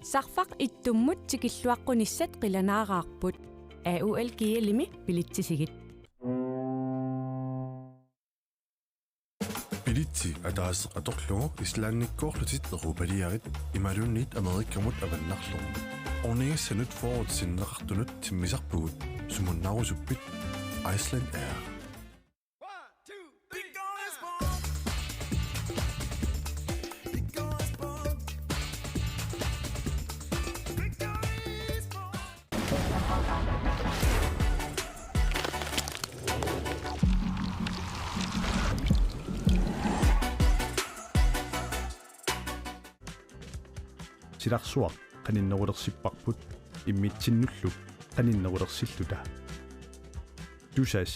Sarfaq ittummut tikilluaqqunissat qilanaaqaarput AUL kiilimi bilitsisigit. Bilitsi ataaseqatorlugu islaannikkoorlutit erupaliarit imalunnit amerikkamut avannarlugu. Orningassanut forwardsinneqartunut timmisarpugut sumunnarusuppit Iceland Air. Silarsuaq qaninnerulersipparput immitsinnulluk qaninnerulersilluta tusas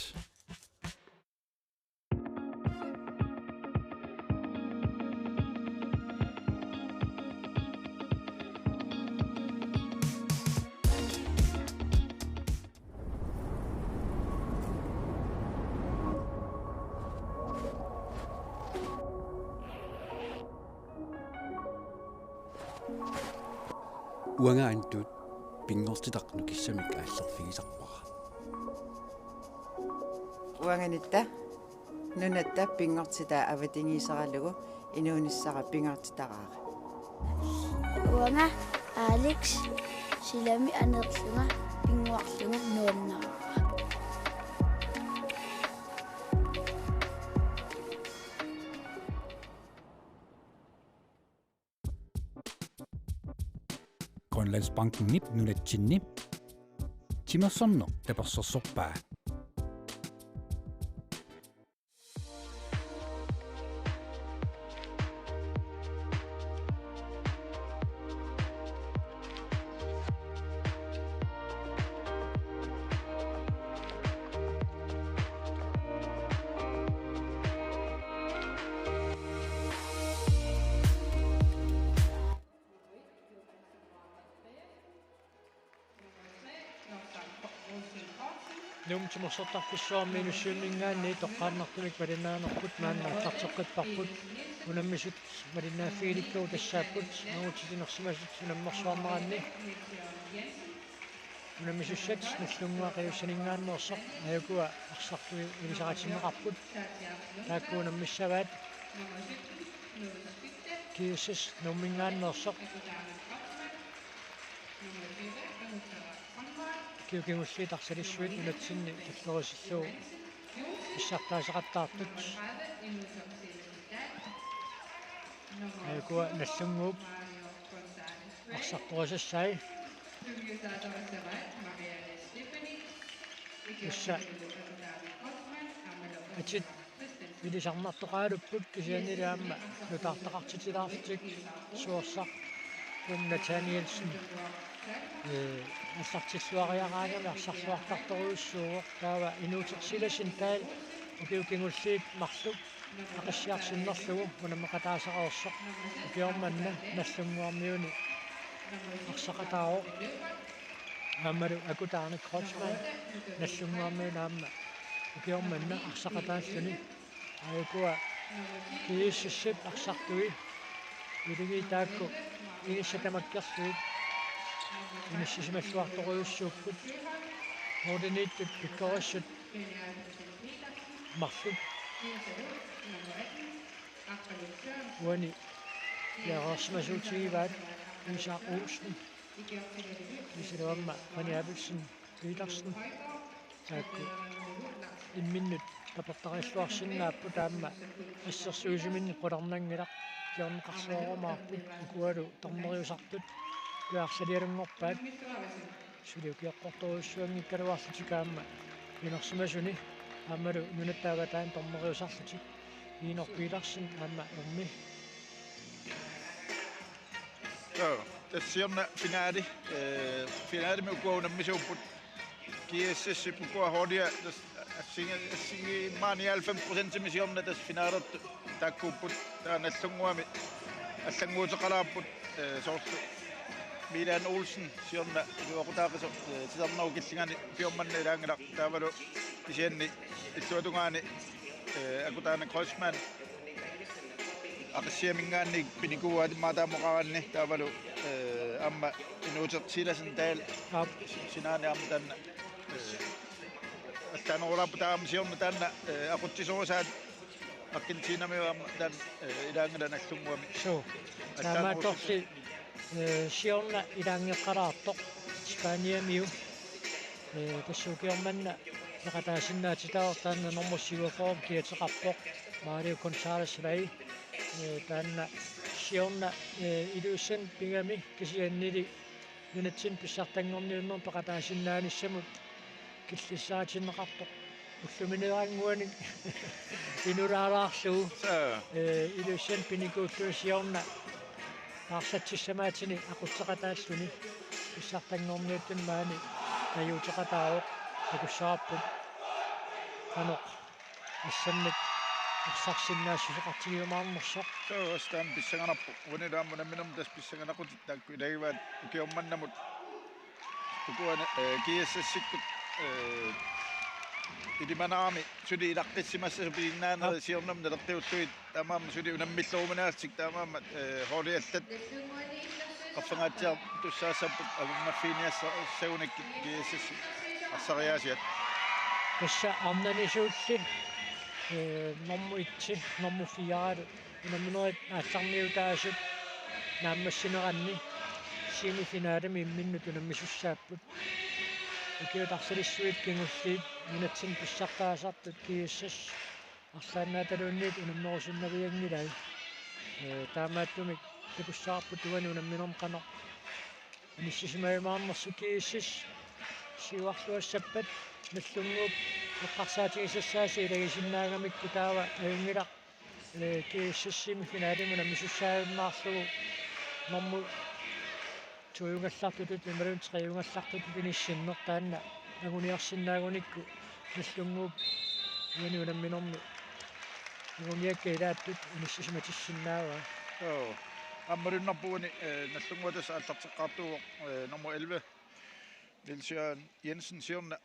uanga antut pingortitaqnu kissamik aallerfigisarpara uanganitta nunatta pingortita avatingiisaralugu inuunissara pingortitaraara uanga Alex silami anerlunga pinguarlunga nuannara Grønlandsbanken nip nunatsinni timersorno tapersorsorpaa Num timersortarpissuarmi nussuunningaanni toqqaannartumik malinaanerput maannaartarteqqipparput unammisut malinaafiilikku tassaapput mautitinersimasut sunammersuarneranni unammissussat nullunguaqiussaningaannersoq ajukua arsartui ilisaqatineqarput taakku unammissavaat kiussas nummingaannersoq kiukingulliitarsalisuit unatsinni tallerusilluu issartaaseqattaartut ajukua nallunguup arsartorusassai issa atit ilisarnartoqaalupput kisianilaamma nutaartaqartitilaartik suorsaq Nathanielsen assartilluariaqaangami arsarluartartoruussuuq taava inuutersilasin taal ukiukingulliit marluk aqassiarsinnerlugu unamaqataasaqaorsoq ukiormanna nallunguarmiuni arsaqataaroq aammalu akutaarni Kreutzmann nallunguarmiuna aamma ukiormanna arsaqataalluni ajukua kiississat arsartui iligi taakku inissatamakkerluit inissisimalluartoruussuupput ordiniittut pikkorissut marluk uani yaaqarsmasuutigivaat Isa Olsen isiluamma Fanny Abelsen Petersen taakku imminnut tapertarilluarsinnaappu taamma assерsuusiminni qularnangilaq kiorneqarsuoromaarput ukualu torneriusartut kuarsalialungorpaat sulukiaqqortoruussuangikkaluarlutikaamma inersimasuni aammalu nunattaavataan torneriusarlutik iinorpiilarsin aamma ermi tassiorna finaali ukuunamisuupput kiississipukua hodia assingi maani 90% misiorna tas finaalat taakkuupput taanallunguami аллангуутеқалаарпут соорту Milan Olsen siorna uoqutaaqis sisarnau killingani piormanni ilaangilaq taavalu tisianni ittuatungaani akutaana Kreutzmann aqsiamingaanni pinikuuat maataamoqaranni taavalu أما إنه تتصيل سنتال اب سناني أم تن تن ورا بتاعم سيوم تن أخذ تسوسات أكن سينا مي أم تن إذا عندنا نحكم ومي شو تما توصي شيون إداني قراتو إسبانيا ميو تشوكي من نقطاشنا تتاو تن نمشيو فوق كي تقبق ماريو كونسالس راي تن شيون إدوسن بيغامي كسينيدي ننتشن بساتنغم نيرنون بقطاشنا نسمو كسيساتين نقبق وثمنيرانغواني إنوراراسو إدوسن بينيكوتو شيون Tarsatissamaatini aqutsaqataalluni pissartanngorniuttun maani tajuutiqataaruq takussaarput qanoq assamnik arsarsinnaassusoqartigiumaarnersoq Astaan pissanganarpu uniraamuna minum tas pissanganaqut taakku ilagivaat ukiummannamut ukuana kiassassikkut idimanaami sudi ilaqqissimassa piinnaana siornam naleqqiulluit tamaam sudi unammilluumunaassik tamaam hooliallat qaffangaatsiar tussaasapput agummafiiniassa saunik kiassassi assariaasiat tassa arnanisuulli nommu itsi nommu fiaaru unammunuit aallarniutaasut naammassineranni semifinaalami imminnut unammisussaapпут ukiutarsilissuit kingulliit minatsin pissartaasartut kiissas арлааннааталуунниит унаммерусуннавиангилай таамааттумик тикуссаарпут туани унамминерм қано аниссисимаимаарнерсу кииссис сиуарлуассаппат наллунгууп эққарсаатигисассааси илагисиннаагамикку таава аюнгилақ кииссассими финаалимуна мисуссааюннаарлугу норму туйунгаллартутут ималун триунгаллартутут иниссиннер таанна агуниарсиннаагуникку наллунгууп юни унамминерми агуниакка илааттут иниссисиматиссиннаава аммаруннарпугани наллунгуатас ааллартеққартуго номер 11 Nilsjøen Jensen siorna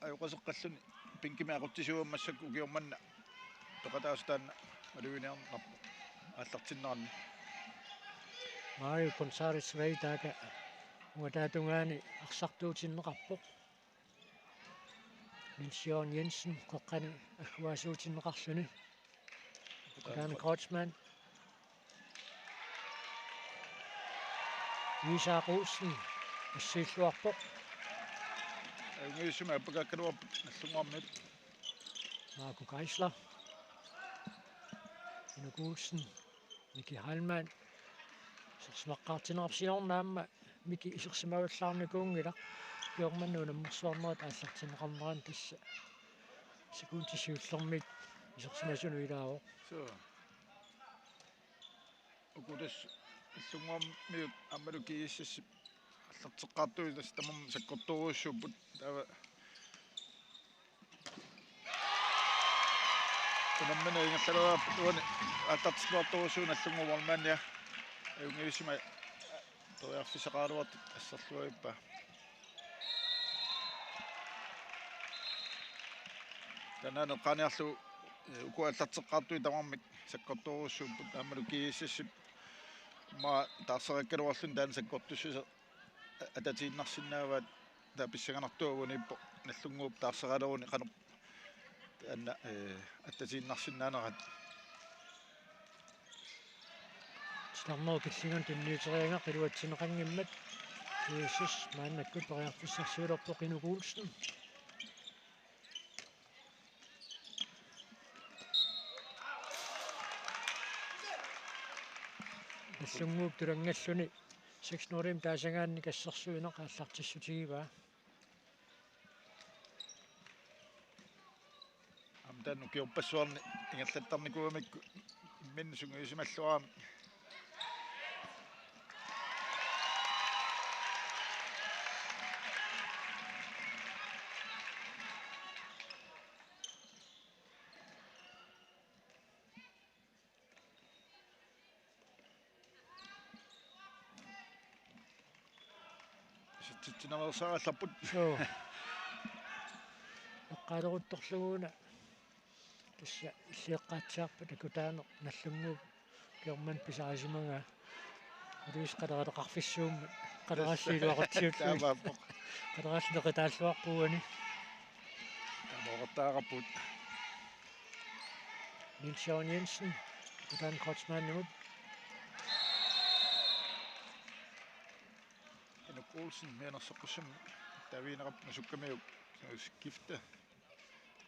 ajuqaseqqalluni pinkimi aquttisuummassakku ukiormanna toqataasustaanna maluiniarnarpu aallartinnerani Mario Gonzalez Reitaaka uataatungaani arsartuutinneqarpoq Nilsjøen Jensen qoqqani agguasuutinneqarluni Uqaani Kreutzmann Isaac Olsen ассииллуарпоқ ngusuma apakakkaluarpu nallunguarmit Marco Geisler Inuk Olsen Miki Heilmann сэрсмаққартинерапсиорнаама мики исерсимаваллаарникуунгила пиорманнуунаммерсуарнерат ааллартинеқарнеран тасса секундисиуллермит исерсимасуну илаавоо so ukudus иллунгуармиут аммалуки иссасси аллартеққартуи тас тамам саккорторуussууппут тава унаммана ингерлалуарпут уани ааттартеққарторуuссуун аллунгуармаанниа аюнгисима тояарфисеқаалуарт ассерлуиппа танана қаниарлу укуаллартеққартуи тамармик саккорторуuссууппут аммалуки иссассип ма таарсераккалуарлун таан саккортуссуса ататииннарсинааваат тааписсаганартуагуниппо наллунгууп таарсералеруни қанер таанна ататииннарсинаанерат Stammer killingen tunniuterianga qiluatsineqanngimmat Jesus maannakkut pariarfissarsuulerpoq Inuk Olsen наллунгууп тулангalluni 6-0 таасагаанни кассерсуинеқ ааллартиссутигиваа амтан укиорпассуарни ингерлаттарникуамикку имминнусунгуисималлуаами ситсинамерсаалларпут соо эққалерутторлугуна тасса иллиэққаатсиарпат акутаано наллунгууп киорман писарисимага улуис қалералеқарфиссууммат qaderalliiluaqartiut таамааппоқ qaderallineqitaаллуарпугани таамоқартаараппут Niels Jørgen Jensen Gotland Kortsmannimut Henrik Olsen menersoqqusum taviinerap nasukkamiuk skifte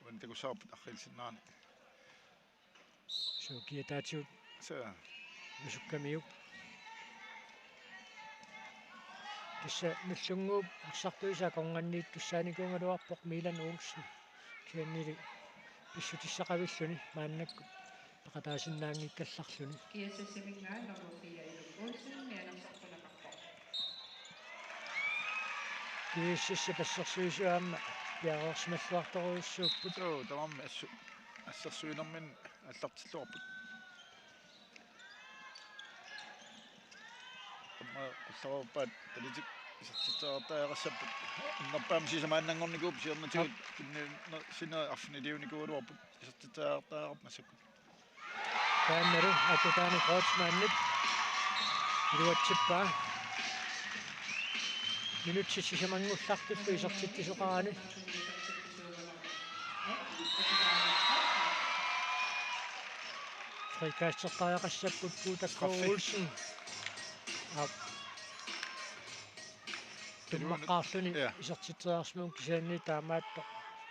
men det går så arrilsinnaani so kiataatiut så nasukkamiuk tissa nullunguup arsartuisa konganniit tussaanikuungaluarpoq Milan Olsen kiannili pissutissaqavilluni maannakku paqataasinnaangiikkallarluni kiassassamingaa Norrofia Olsen menersoqqunaqarpoq kiississa passersuisuaamma piarersmalluartoruussuupput så tamam assarsuinermin аллартиллуарпут amma qallarauppaat talitik isartitsaartaaerassapпут иннерпаам сисамааннангорникууп сиернатигут кинни сина арфнилиуникуулуарпут isartitsaartaarat massakku тааннеру атутаани Kortsmannit ируатсиппаа минутсиссисамангуллартуллу исартиттисоqarani Frikastертариақассаппут Gutakko Olsen туммаққарлуни исартитсеарсмуун кисаанни таамаатто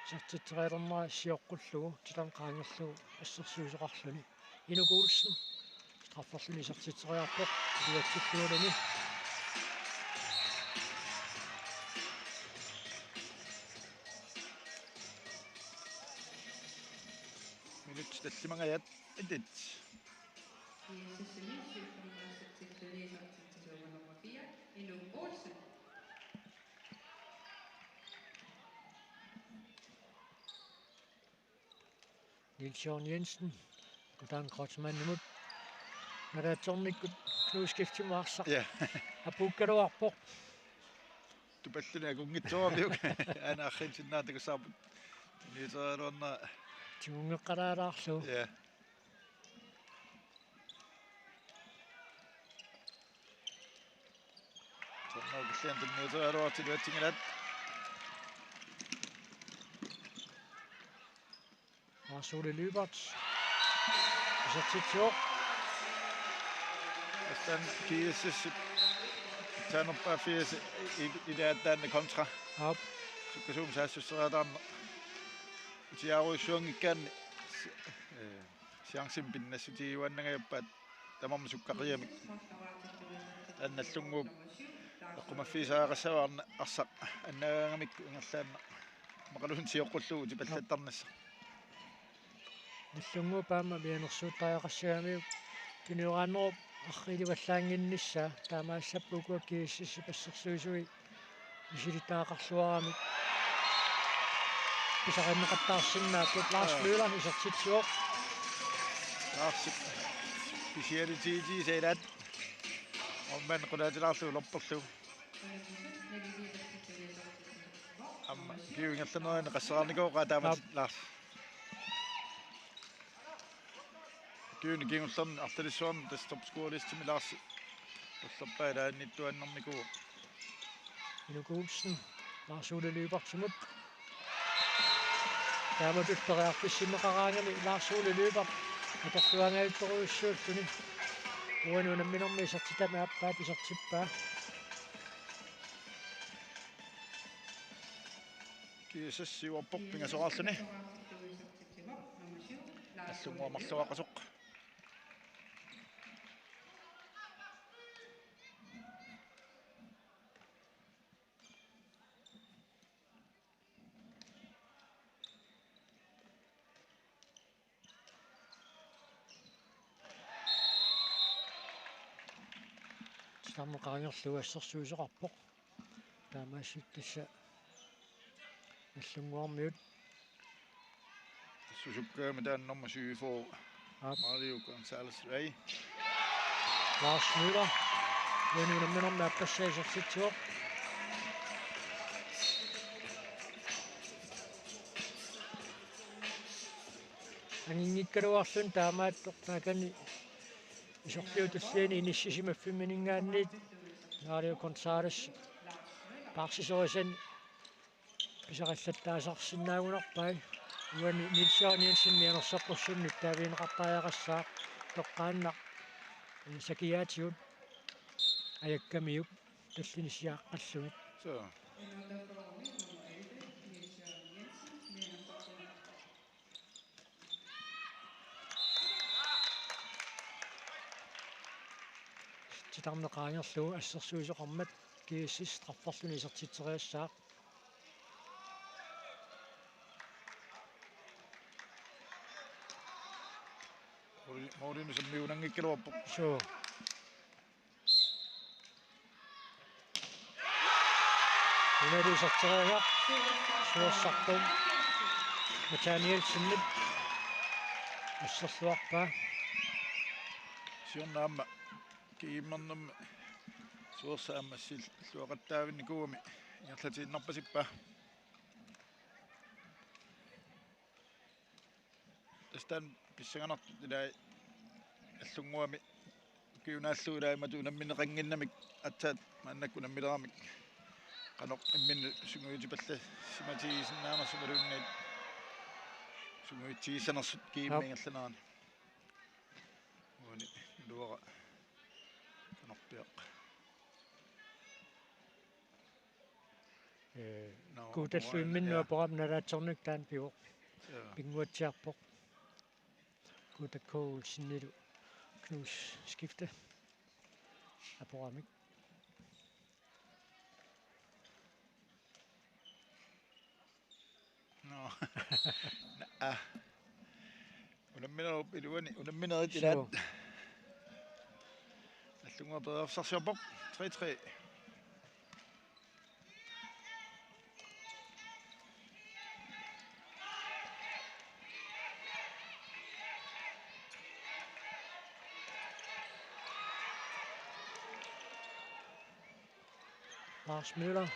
исартитсериалернера сиоққуллугу тиланқаангерлугу ассерсуусоқарлуни Inuk Olsen страфферлуни исартитсериарпоқ иуатсиллуунани minut tallimangajat idit Inuk Olsen Niels Jørgen Jensen Gotland Kortsmannimut нараатсорниккут клуускифтимаарсақ ja апуккалуарпоқ tupalluna kungitsuarliuk ana arrilsinnaatakusaarput niiseralorna тимунгеққалаалаарлу ja tornaukullian tunniiseraaluartiluatsingalat Lars-Ole Lyberts исартитсуоқ astan kiissis tanerpaafias ilaataanna kontra ап sukkasuum saassusteraataarna utiaruissuangikkaanni siangsim pinnassutiiuannagajappaat tamam sukkaqiyamik annallunguup eqqumaffiisaaqassavaarna arsaq annagaangamikku ingerlaanna maqalun sioqqullugu tipallattarnassa нуллунгуупаама мианерсууттариақассагамиук киниораанеруп арриливаллаангиннissaa таамаассаппукуа кииссисси пассерсуисуи исилитаақарлуарамик писақаннеқаттаарсиннааппут Lars Møller исартитсуоқ Lars speciality sayat omman qulaatilaarlu lorporlu amma piuingerlanerana qassaraarnikooqa taamat Lars kyyn kingullarn artalissuarn top scorelistimi Lars ullerpaalaannittuannernikuu Inuk Olsen Lars-Ole Lybertsimut тааматуллериарписсимеқараангами Lars-Ole Lybert аторлуангаитторуиссууллуни уанунамминерми исартитами аппаат исартиппаа кисассиуарпоқ пингасоқарлуни аллунгуамарлуақасоқ таммеқаангерлугу ассерсуусеқарпоқ таамаассуттасса аллунгуармиут susukkaama taannorma syifoo Mario Gonzalez Rey Lars Møller уанунамминерми аппассаисертитсуоқ ангингиккалуарлун таамааттоқ таакани исорлиутуллиани иниссисимаффимминингаанниит Mario Gonzalez parsisoisen pisaqallattaasarsinnaagunerpai uani Nilsson mianersoqqussunnit taaviineqartariaqassaa toqqaanna sakiaatiut ajakkamiup tallinissiaaqqallugit Så. titarneqaangerlugu assерsuisoqarmat kiissis traffarluni isertiteriassaaq Mourinho semmiunangikkiluappu. Sure. Uneriserteriaq suassarpum Nathaniel Sinnit assерluarpaa Siornaamma kiimmernam suorsaammassil luaqattaavinnikuumi inerlatiinnerpasippaa. Tästään pissanganartu ilaa allunguami kiunaalluulaimatu unammineqanginnamik atsaat maannakkunammileramik qanoq imminnu sunguyutipalla simatigisinnaama sumalunniit sunguyutsigisanersut kiimmiingerlanaani uani luaqa qanorpiaq kuutalluimminnua poqamnalaatsornik taan piuq pinguatsiarpoq kuutakkuul sinnilu knus skifte apoqamik no unamminerup iluani unamminerit ilaat allungua peerfsarsiorpoq 3-3 Lars Müller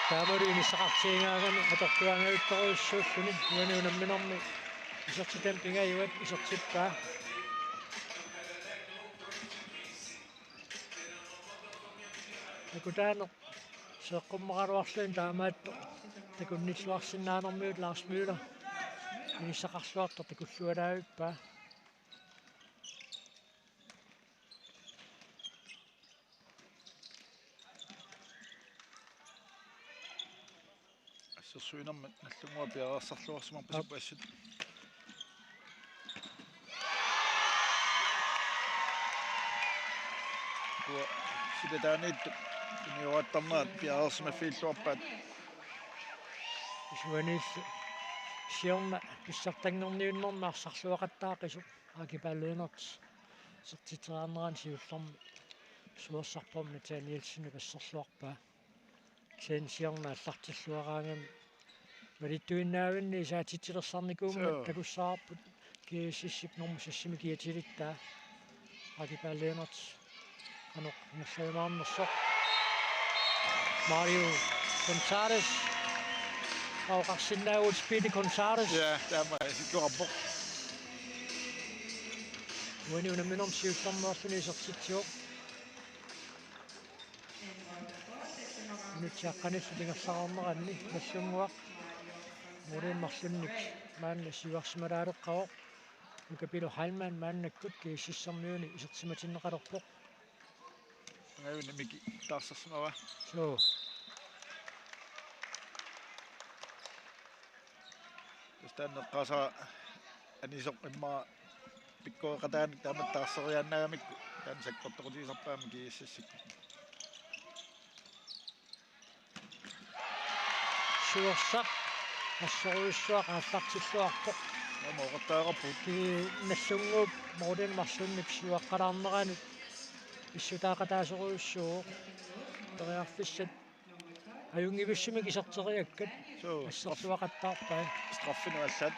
taamuriinisaqartiingaagami atortuangauttoruissuulluni uani unamminermi isertitam pingayuat isertippaa akutaano seeqqummaqaluarluin taamaatto takunnilluarsinnaanermiut Lars Müller inisaqarluartor takullualaavippa Suinammat nallungua piaqarsarluarsumarpasippassut kuwa sidataaniittu uniuattarnaat piaqarsumaffiilluarpaat isuaniillu siorna pissartangerniunnernaarssarluaqattaaqisuk akipaalluunerts sertiteraarneraan siullermi suassarpom Nathanielsinu passerluarpaa sen siorna allartilluaraangami valittuinnaavinni isaatitilersarnikuumma takussaarput kiississip normusassimi kiatilittaa akipaalluunerts qanoq ngerluimaarnersoq Mario Gonzalez Auqarsinnaagut Speedy Gonzalez taama sikkuqarpoq uani unamminerm siullernerluni isertitsioq nutsaqqanillu tingersaarneranni nallunguaq muuriimmarlunnik maanna siuarsimalaaluqqaroq Nukapilo Halman maannakkut kiississermiuni isertimatinneqalerpoq ngayuni miki taarsarsumawa so tastaanneqqaasa anisoq imma pikkoeqataanik taamat taarseriaannagamikku taan sakkortoqutiisarpaami kiississikku suorsaq assoruissuaq aallartilluarpoq mooqattaaqarput ki nallunguup moodinmarlunnik siuaqqalaarneranut issutaaqataasoruissuuq teriarfissat ajungivissumik iserteriakkat asserluaqattaarpai straffinu allat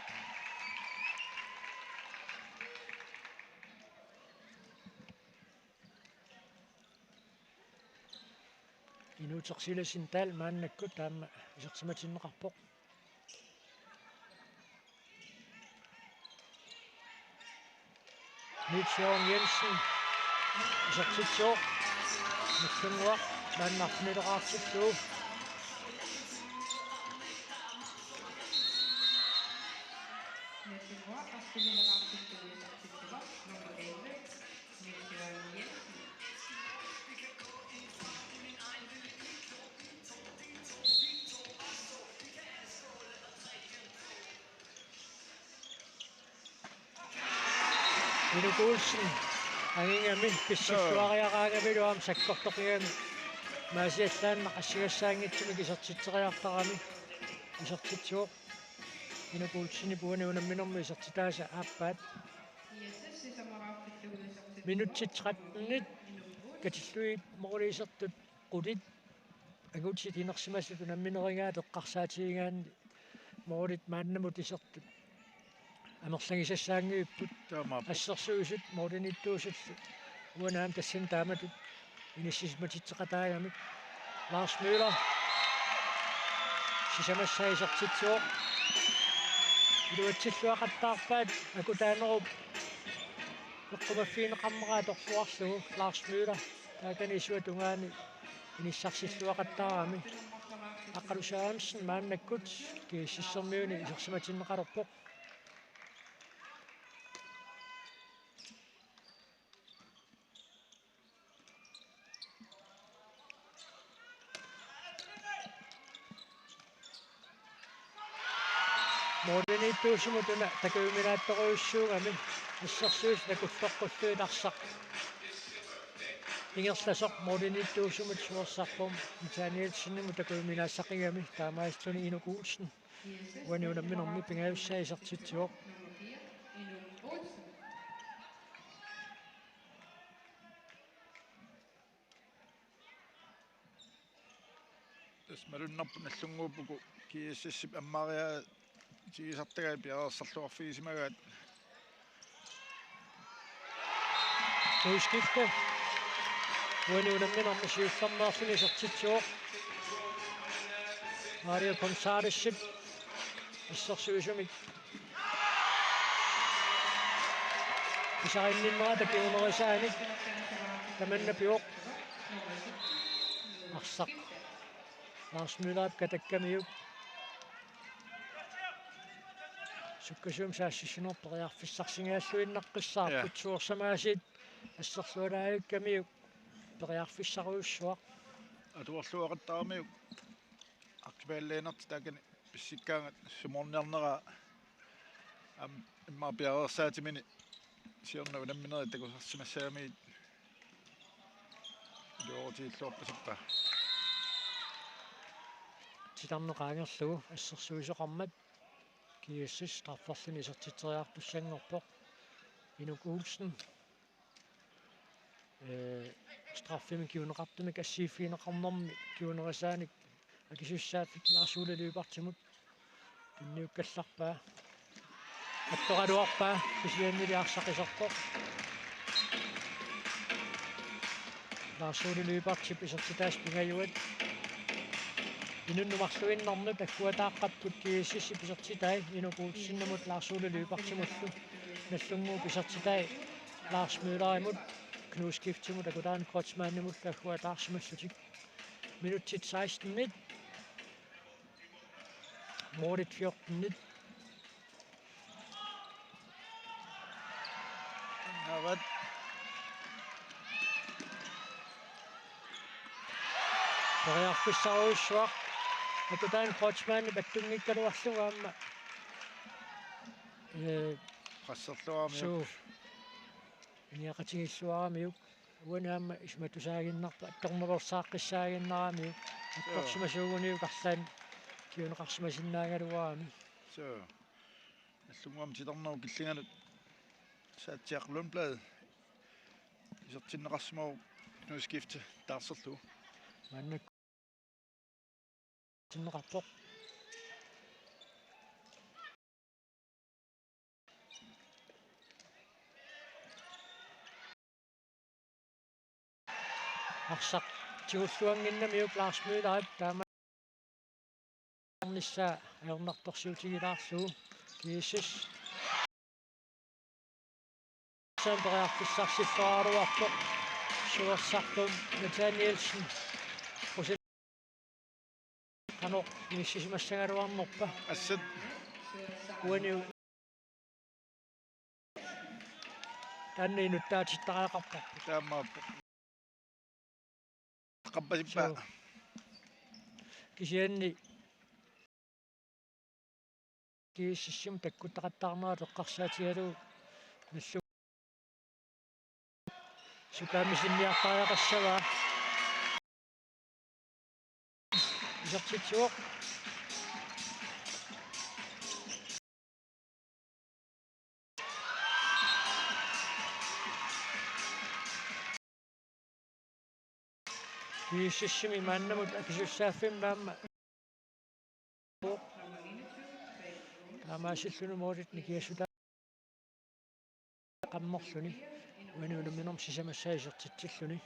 inuutersilasin taal maannakkut taamma isertimatinneqarpoq Nils Jørgen Jensen isertitsoq Nissungua maannarnileqaartillu. Nissungua artinileqaartillu isartittuaq nummer 11 Michael Jensen. Inukuulsin angingami pississuariaqaangamiluam sakkortoqiami maasiallaan qassigassaangitsimik isertitteriartarami isertitsuoq inukuulsini puani unamminormi isertitaasa aappaat minutitqatnit katillui moquliisertut qulit agutit inersimasut unammineringaa teqqarsaatigingaanni moqulit maannamut isertut амерлангисассаангииппут ассерсуусут моординитtuusаллу уанаам тассан тааматут иниссисматитсеқатаагамик Ларс Мюллер сисамассаисартитсуоқ илуатсиллуақаттаарпаат акутаанеруп эққумаффиинеқармераа торлуарлугу Ларс Мюллер тааканисуа тунгаани иниссарсиллуақаттаарами аққалусаамсин мааннаккут кииссермиуни исерсиматиннеқалерпоқ моординитtuusumutuna takuyuminaattoruissuugami ассерсуус такуллоққуллуиларсақ ингерсласоқ моординитtuusumut суорсарпум итааниалсиннаму такuyuminaaссақигами таамааллуни инукуулсин уаниунамминорми пингаависсаисартитсуоқ тасмалуннарпу наллунгууппуку кииссиссип аммариаа тигисартагаа пиареерсарлуарфигисимагаат Nuiskifte уаниунамминорми сиулларнаарсини сертитсуоқ Марио Консалессип иссерсуисумик исаринниннера такиунерисааник таманна пиоқ арсақ Ларс Мюллер катаккамиук суккасуум саассисинер периарфиссарсингааллуиннаққиссаарпут суорсамаасит ассерлуалааюккамиук периарфиссаруйуссуақ атуорлуақаттарамиук активааллeenerti таакани писсиккаангат суморниарнера имма пиареерсаатимини сиорна унамминери такусарсимассаамиит лоортииллуорпасиппа титарнеқаангерлугу ассерсуисоқармат кииссис трафферлини исертитсериарпуссангорпоқ инукуулсин страффими киунеқартумик ассииффиинеқарнэрми киунерисааник акисуссааффик лаарсуулалуипартимут кинниуккалларпаа атторалуарпаа кисианнилиарсақисерпоқ лаарсуулалуипартип исертитаас пингаюат инуннумарлуиннарну таккуатааққаппут кииссисси писертитай инукуутсиннамут лаарсуулалуипартимуллу наллунгуу писертитай Ларс Мюллеримут кнускифтимут акутаан кротсмааннимул таккуатаарсималлутик минутит 16 минут морит 14 минут ават периарфиссаруйуссуақ акутаан кротсмаанни паттунгиккалуарлугаама qassarluarmiuq иниақатигиллуарамиук уанаама исматусаагиннарпа атторнерсааққиссаагиннарамиук атторсимасуугуниук арлаан киунеқарсимасиннаагалуарами so наллунгуам титорнеру киллинганут саатсиақлунблад исертиннеқарсимау нуискифте таарсерлу маннак тиннеқарпоқ арсақ тиуллуангиннамиук Ларс Мюллер таама нисса аернарторсиутигилаарлуу кииссис сампериарфиссарсиллуаруарпоқ суерсартум Натаниэлсен просент канор имиссисимассагалуарнерпа ассат уаниу танни нуттаатиттараақарпа таамааппа қаппасиппа кисианни кииссим таккуттақаттаарнера тоққарсаатигалу наллу сукаамисинниартариақассава исертитсуоқ кииссими мааннамут акисуссааффим наама таамаасиллуну моорит никиассута qammerluni uanuulumminorm sisamassaisертитсиллуни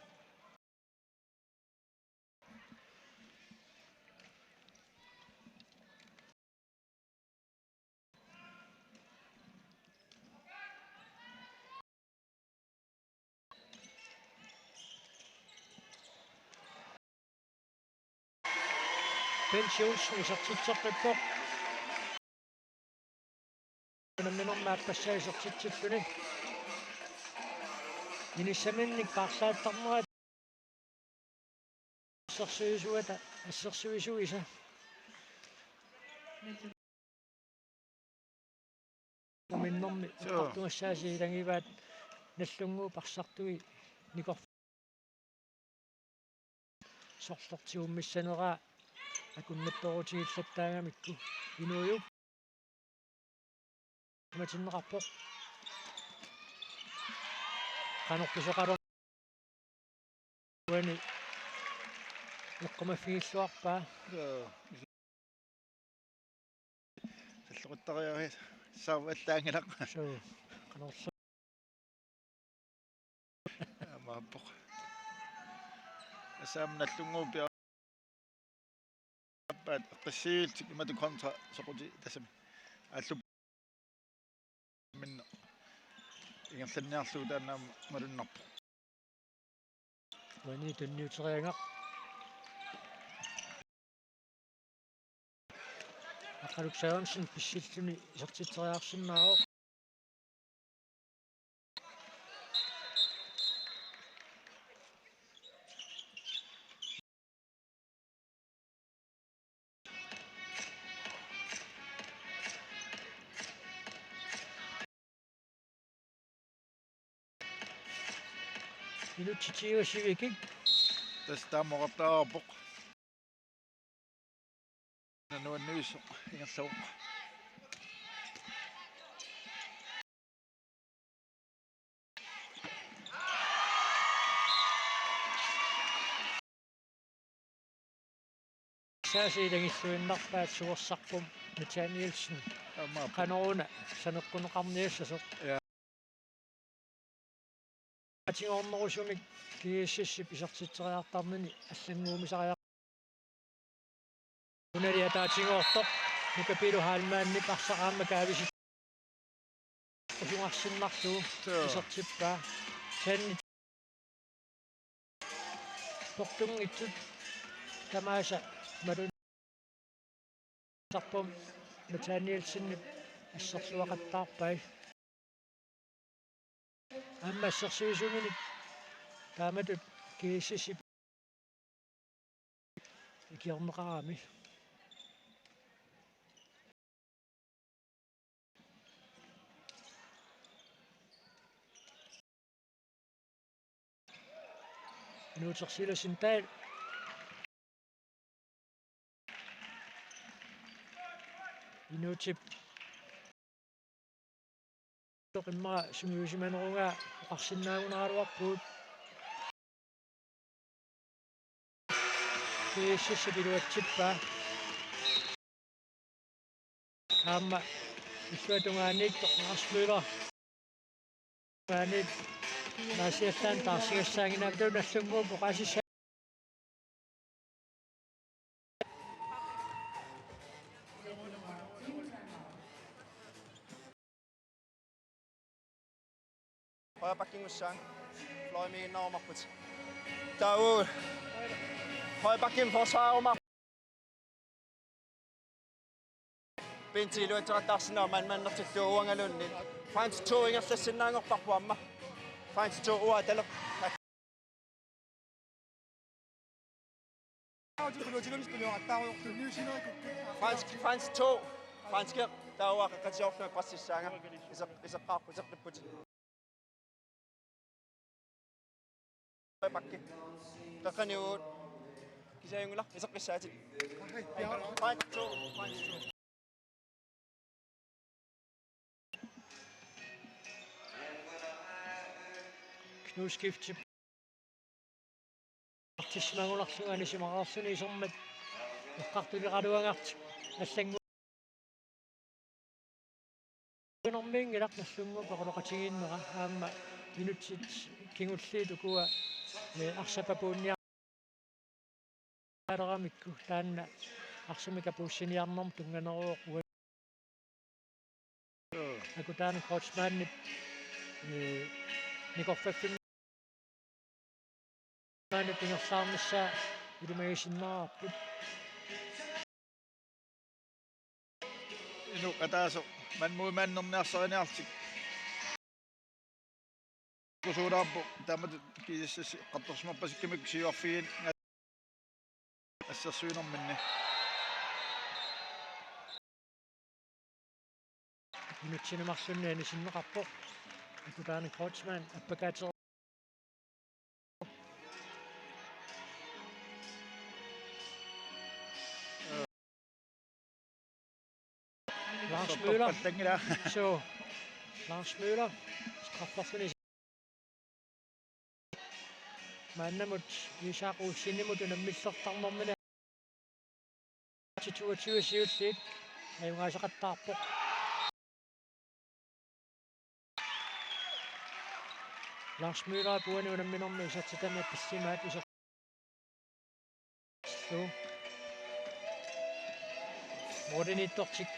pensionsnisartitserpippoq uanuulumminormaappassaisertitsilluni Inissaminnik paarsaattarmera assersuisuata assersuisuisa minnormi qartungassaasi ilangivaat nallunguu parsartui nikor sorlortigummissanoraa akunnattorutigillattaangamikku inuuyu matinneqarpoq qanorpisoqalor uani eqqamafiilluarpaa саллоқиттариари сааваллаангилақ суу qanorlu мааппоқ асаамналлунгуупиа аппаат эққиссиилтик имату контра соқути тасами аллу минна ингерланниарлуу тааннаама малуннарпо уани тунниутерианга ақалуксаансин писсиллуни исертитсериарсиннаавоқ минутситиуссивикик тастаамоқартаарпоқ нануаннуисо ингерлавоқ саасиилагиллуиннарпаат суерсарпум Натаниэлсен qanoruna saneqquneqarniassasuq атингорнерусумик кииссиссип исертитсериартарнани аллангуумисариа уналиа таатингоортоқ нукапилу хаалмаанни парсақаама каависит усуарсиннарлуу исертиппаа танни портунгитсут тамааса малун сарпум Натаниэлсиннип ассерлуақаттаарпай амма ассерсуисугиник тааматут кииссисип икиорнеқарами нуутерсиласин таал инуутип тоқиммара сумиусиманерунгаа оқарсиннаагунааралуарпуут кииссисипилуатсиппаа аама исуатунгааник тоқнарсмуила панит насиаттаан таарсигассаагинаактуу наллунгуу поқасисса Højre bakkingussang. Fløj med ind over mig på Derude. Høj bakke gennem forsvar, Omar. Bentilu etarataarsina manmannertillu uangalunni. Frans 2 ingerlassinnaangorparpuamma. Frans 2 uatalo. Frans 2 franske tauwa qaqatiorluna qassissaanga isaqaarpu iseqqipput. Bakke. Qaqaniuut. Kisayungula iseqqissaatit. Frans 2 Knuskift Tismangularsuani simaqarsuni isormat eqqartuliqaluangart аллангу нормингилақ нассунгу пақулоқатигииннера аама минутсит кингуллииту куа арсапапуунниар алерамикку таанна арсамика пууссиниарнэрм тунганерууқ акутаани коучмааннип никорфаффин таани пингерсаарнissaa илумагисиннераарпут ину катаасо манмуимааннэрниарсариниартик кусуулаарпу таамат кисисси qattorsmappasikkamik siuarfigin ассерсуинэрминни минутсинемарсунни синнеқарпоқ акутаани коучмаан аппакаатер Lars Møller. Så Lars Møller straffersuni. Mannamut Isaqu sinimut nammissertarnermina 22 siullit ayungaasaqattaarpoq. Lars Møller puani unamminermi isartitami pissimaat isar. So modernittortik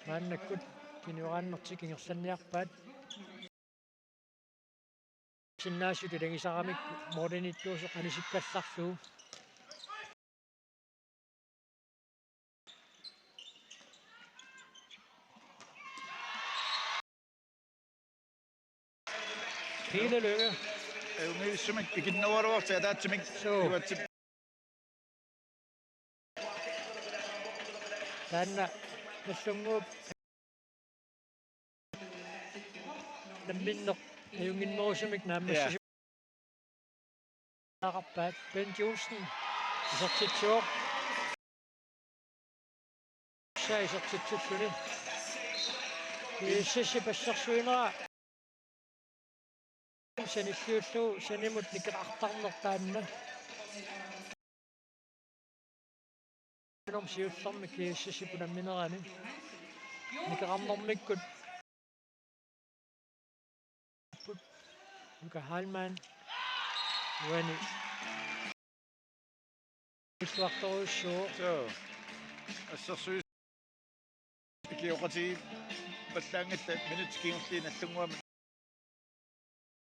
Mannakkut kinuaraannertik ingersanniarpaat sinnaasut ilangisaramik modernittuusu qanisikkallarluu Hele lykke. Ungisummik ikinnuaruarti ataatsimik iwatsip Tanna нассунгууп намминнеқ аюнгиннерусумик нааммассису aqarpaat Bent Johnsen isartitsuoq isartitsulluni ississi passersuinera sanilluullu sanimut nikaqartarnertaanna siullermik ississi punamminerani nikaqarnermikkut Luka Halman uani issuartoruussuu ассерсуис икиоқати паллаангатта минут кингерлиин аллунгуами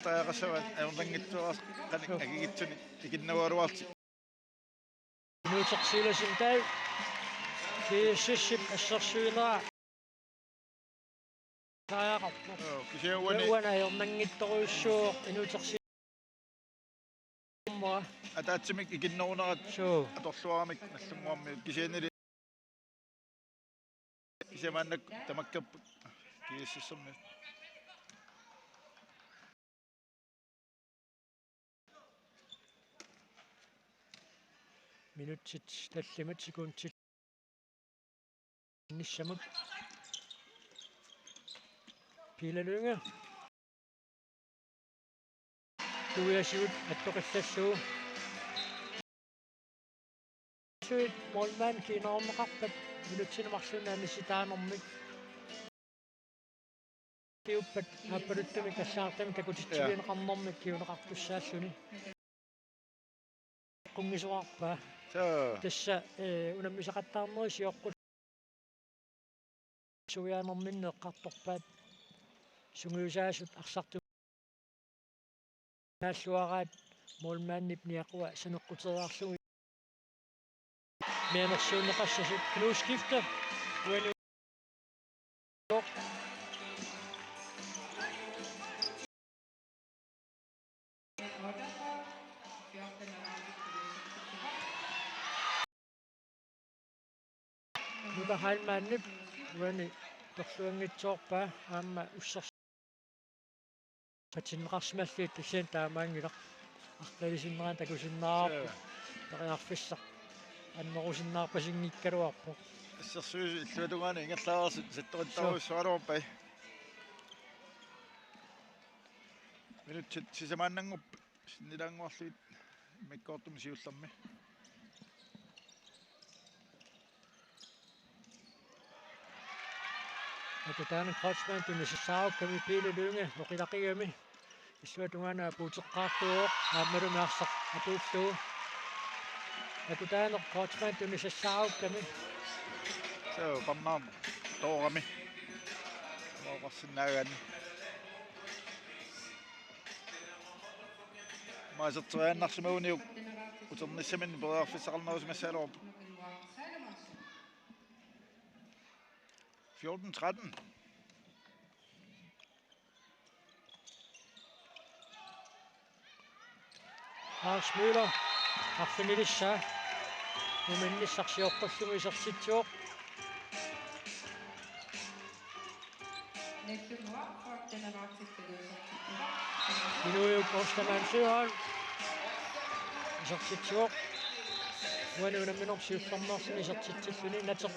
таақасават аернангитсуарас қани агигитсуни икиннаваруарти минутсерсиласинтай киссиссип ассерсуинера таақарпу кисиауани уана аернангитторуussuu минутсерси атаатсимик икиннерунерат аторлуарамик наллунгуарми кисианили кисиамааннак тамаккаппут кииссерми минутсит таллимат секундсит ниссамут пилалунга туясиут аттоқиссассуу суит молман кинаормеқарпат минутсинемарсунааниситаанэрмик тиуппат аппалуттами кассаартами такутитсигинеқарнэрмик киунеқартуссаассуни қунгисуарпаа тасса унаммисақаттаарнери сиоққут суяанерминне эққарторпаат сунгиусаасут арсарту нааллуараат муулмааннип ниақуа санеққутериарлуги мианерсуунеқассасут кнускифте уани nuka halmaannip uani torluangitsoorpaa aamma ussers patinneqarsmalliit tassian taamaangilaq арлалисиннераа такусиннаараппу тариарфиссақ аннерусиннаарпасингиккалуарпу ассерсуис иллуатугаани ингерлаарси сатториттаруиссуалуарпай минутсит сисамааннангуп синнилаангуарлуит миккоортум сиуллерми ататаана кротсман тунисаау ками пилелунге оқилақигами иллуатугаана пуутеққартуоқ ааммалумиарсақ атууфлуу ататаана кротсман тунисаау ками so паммаам тоорами моорсинаагани маасертерианнарсимауниук утерниссамин бераарфиссақарнерусмассаалуарпу 14-13 Lars Møller arfinilissa numennissarsiorpallugu isertitsuoq Inuiuk Ostamansiuan isertitsuoq uanuunamminorsiullernersin isertitsilluni nater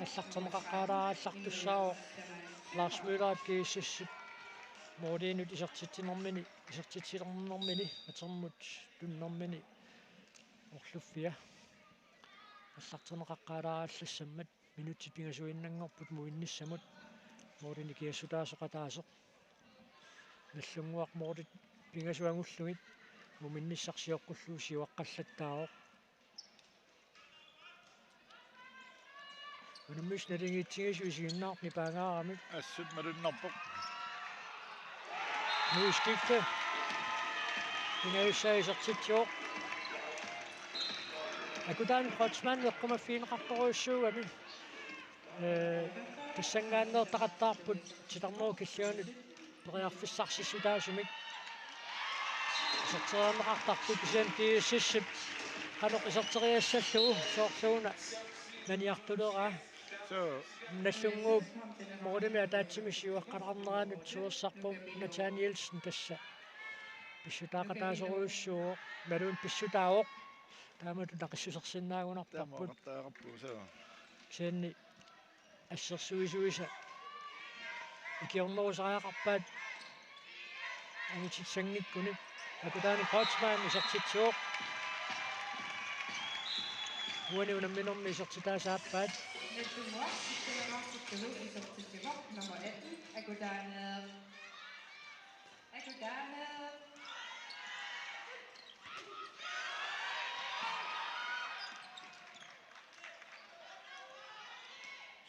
аллартамеқаққаалаараллартуссао Lars Møller кииссиссит моодиинут исертитсинермини исертитсилернэрмини атермут туннэрмини орлуффиа аллартамеқаққаалаараллассаммат минутсит пингасуиннангорпут муинниссамут моодини киассутаасоқатаасоқ наллунгуақ моодит пингасуангуллугит муминниссарсиоққуллуу сиуаққаллаттаавоқ Unummis naringiitsingisuisiginnaaq nipaangaaramik assut malunnerpoq nuiskifte pingaussaisartitsuoq akutaan Krotsman eqqumaffiineqartoruissuugami tassangaanneertaqattaarput sitarnuu killuanut periarfissarssissutaasumik iserteriarneqartarput isian kiississip qanoq iserteriassallugu soorluuna naniartuleraa so наллунгууп моодими атаатсимиссиуаққаларнераанут суерсарпум Натаниелсен тасса писсутаақатаасоруйуссуу малуун писсутаавоқ таамату тақиссусерсиннаагунарпарпут таақарпу so сианни ассерсуисуиса икиорнерусариақарпаат анитсангиккуни акутаани Krotsman исертитсуоқ уаниунамминерми исертитаасааппаат Nummer 18, Agodane.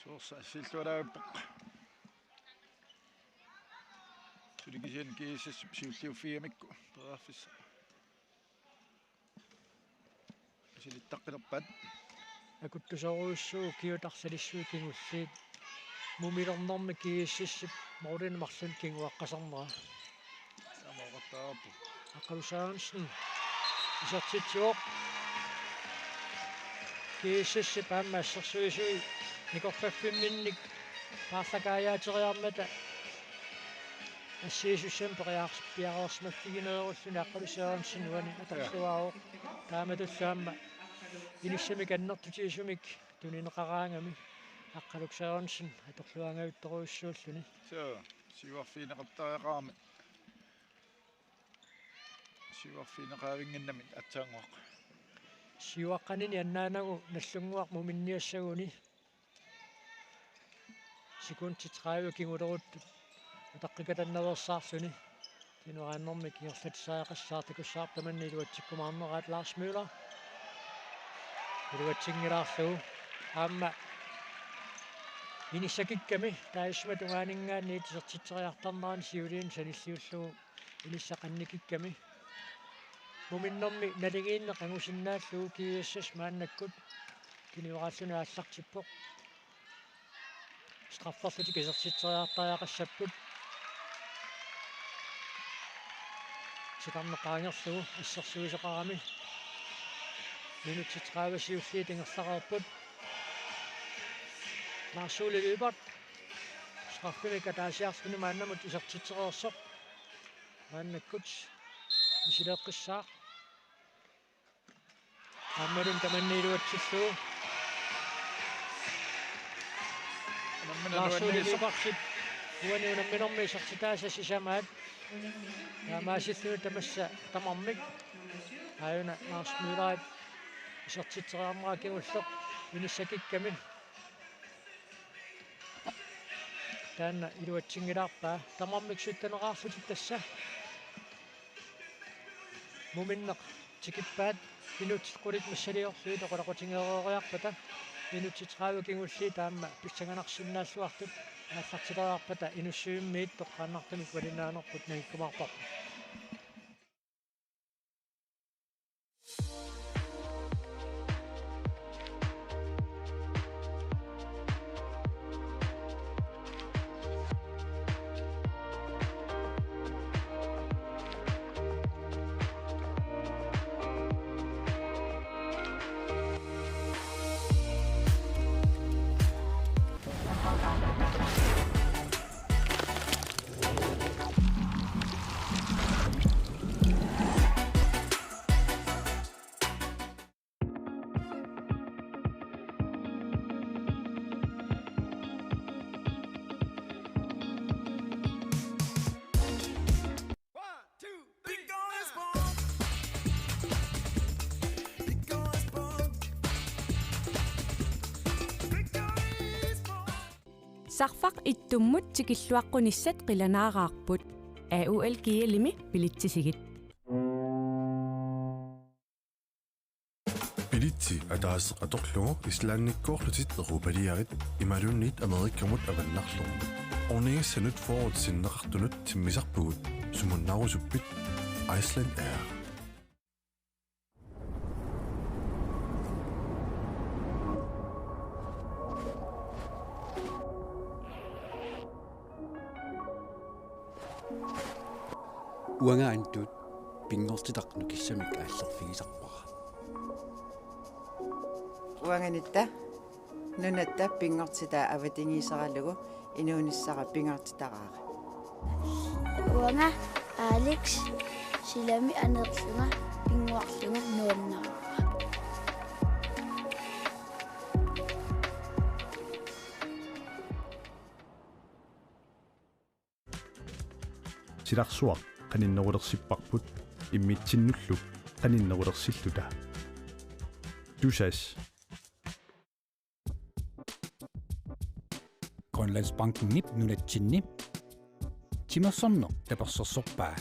Soorsa sillualaappoq sulikisian kiissas siulliuffiamikku periarfissa silitaqqilerpaat акуттусоруйуссуу киутарсалиссуи кингуллиит мумилернэрми кииссиссип мооринмарлун кингуаққасарнера самоqattaarpu аққалусаансин исертитсуоқ кииссиссип аама ассерсуисуи никорфаффимминник паарлакааяатериармата ассиисуссам пиареерсмаффигинееруллуни аққалусаансин уани атарлуао тааматуллаама иниссами каннертутиисумик тунинеқараангами аққалуксаернсин аторлуангавитторуиссууллуни so siuarfiineqartariaqaarmi siuarfiineqaavingannamit атсаангуақ сиуаққанини аннаанагу наллунгуақ муминниассагуни секунти 30 кингулеруттут атаққикатаннерсаарлуни тинуааннэрми киерлатсаақассаартакуссаартаманни илуатсиккумаарнераат Lars Møller илуатсингилаарлугу аама инissakikками таисма тугаанингаанни исертитсериартарнерани сиулиин саниллиуллугу илиссақанникикками муминнэрми налигииннеқангусиннааллугу киуиассас мааннаккут киниурааллуни ааллартиппоқ страфферлути кисертитсериартариақассаппут сикарнеқаангерлугу иссерсуисеқарами минутситраавасиуллии тингерлақарпут марсуули юбат страфферика таасиарсуни мааннамут исертитсериорсоқ мааннаккут исилеэққиссаа аммерун таманниилуатсиллугу марсуули юбарсит уаниунамминэрми исертитааса сисамаат яамаасиллуни тамасса тамармик аюна марсмилаат исертитсериармаа кигуллеқ иниссакикками таанна илуатсингилаарпаа тамармик суттанеқарлути тасса муминнеқ тикиппаат минутсиққулит массалиорлуи тоқолақутингерериарпата минутситрааву кигулли таама писсаганарсиннааллуартут ааллартилериарпата инуссуиммиит тоққааннартамик валинаанерпут нагиккумаарпар сарфақ иттуммут тикиллуаққуниссат қиланаараарпут AUL киалими пилитсисигит Билитси атаасеқ аторлугу ислаанниккоорлутит эрупалиарит ималунниит америккамут аваннарлугу орнигиссанут форутсиннеқартунут тиммисарпугут сумуннаарусуппит Iceland Air уангаантут пингортитақну киссамик ааллерфигисарпара уанганитта нунатта пингортита аватингисаралугу инуунissara пингортитараара уанга Алекс силами анерлунга пингуарлунга нуаннаа силарсуақ каниннерулерсиппарпут иммитсиннуллук каниннерулерсиллута тусас Grønlandsbanken nip nunatsinni Timersonno tapersorsorpaa